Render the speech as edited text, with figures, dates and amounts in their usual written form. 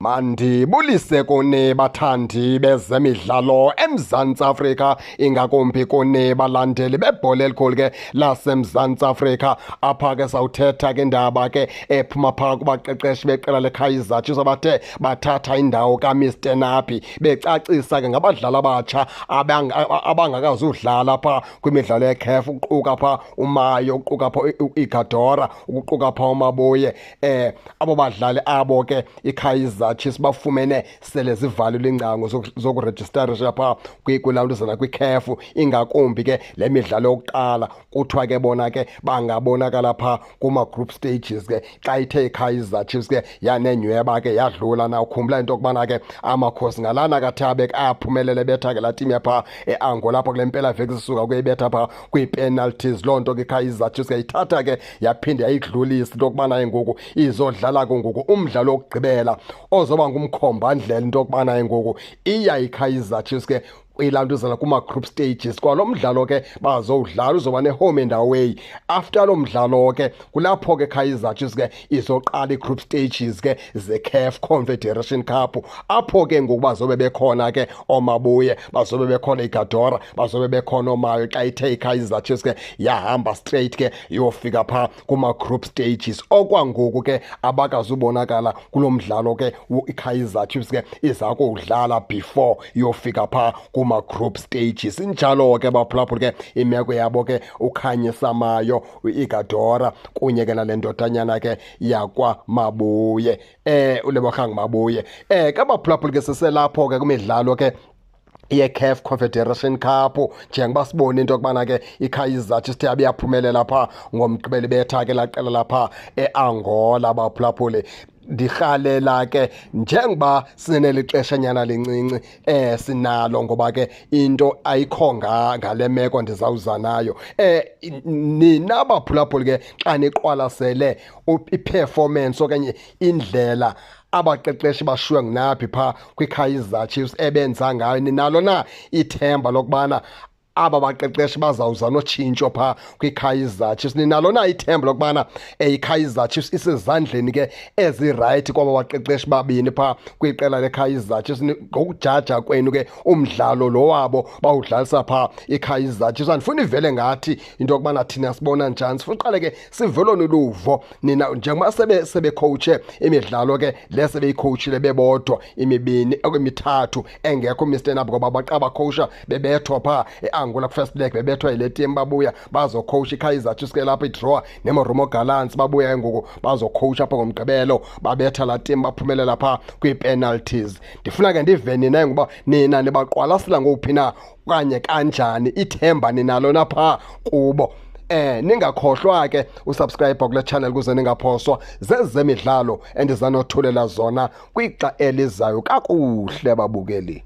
Mandibulise kuni bathandi bezemidlalo eMzantsi Afrika, ingakumbi kuni balandeli bebhola elikhulu ke laseMzantsi Afrika. Apha ke sawuthetha ke indaba ke ephuma phaa kubaqeqeshi beqela leKaizer Chiefs abathe bathatha indawo kaMr Napi, becacisa ke ngabadlali abatsha abangakazudlala phaa kwimidlalo yeCAF, ukuquka phaa uMayo, ukuquka phaa iGadora, ukuquka phaa uMabuye. Abo badlali abo ke iKaizer Chiefs bafumene sele zivalile iingcango zokurejistarisha phaa kwilawuntuzana kwiCAF, ingakumbi ke le midlalo yokuqala. Kuthiwa ke bona ke bangabonakala phaa kuma-group stages ke xa ithe iKaizer Chiefs ke yanenyweba ke yadlula. Na ukhumbula into yokubana ke amakhosi ngalana kathabe ke ayaphumelela betha ke laa timu yaphaa eAngola apho kule mpelaveki sisuka kuyibetha phaa kwii-penalties. Loo nto ke iKaizer Chiefs ke ithatha ke yaphinde yayidlulisa into yokubana ngoku izodlala ke ngoku umdlalo wokugqibela ozoba ngumkhombandlela into yokubana ngoku iya iKaizer Chiefs ke ilantuzela kuma-group stages. Kwalo mdlalo ke bazowudlala uzoba ne-home and away. After lo mdlalo ke kulapho ke Kaizer Chiefs ke izoqala i-group stages ke ze-CAF Confederation Cup, apho ke ngoku bazobe bekhona ke oMabuye, bazobe bekhona iGadora, bazobe bekhona oMayo xa ithe iKaizer Chiefs ke yahamba straight ke yofika phaa kuma-group stages. Okwangoku ke abakazubonakala kulo mdlalo ke iKaizer Chiefs ke iza kuwudlala before yofika phaa kuma-group stages. Injalo ke baphulaphula ke imeko yabo ke uKhanyisa Mayo, iGadora kunye ke nale ndodanyana ke yakwaMabuye, uLebogang Mabuye. Ke baphulaphula ke siselapho ke kwimidlalo ke ye-CAF Confederation Cup, njengoba sibona into yokubana ke iKaizer Chiefs yabe yaphumelela phaa ngomgqibelo betha ke laqela lapha eAngola. Baphulaphule ndirhalela ke njengoba sineli xeshanyana lincinci sinalo, ngoba ke into ayikho ngale meko ndizawuza nayo. Nina baphulaphuli ke xa niqwalasele i-performance okanye indlela abaqeqeshi bashiywe ngunaphi phaa kwiKaizer Chiefs ebenza ngayo, ninalo na ithemba lokubana aba baqeqeshi bazawuza notshintsho phaa kwiKaizer Chiefs? Ninalo na ithemba lokubana iKaizer Chiefs isezandleni ke ezirayithi kwaba baqeqeshi babini phaa kwiqela leKaizer Chiefs? Ngokujaja kwenu ke umdlalo lo wabo bawudlalisa phaa iKaizer Chiefs, andifuni ivele ngathi into yokubana thina sibona njani. Sifuna uqale ke siveloni luvo nina njengoba sebekhowutshe imidlalo ke le sebeyikhowutshile bebodwa imibini okwemithathu engekho Mr Napi, ngoba baqa bakhowusha bebethwa phaa Angola first leg bebethwa ile team, babuya bazocoach iKaizer Chiefs ke lapha idraw neMoromo Gallants, babuya ngoku bazocoach apha ngomgqibelo babetha la team baphumelela phaa kwii-penalties. Ndifuna ke ndive nina ngoba nina nibaqwalasela ngophi na okanye kanjani, ithemba ninalo napha kubo. Ningakhohlwa ke usubscribe kule channel kuze ningaphoswa zezemidlalo endizanothulela zona kwixa elizayo kakuhle babukeli.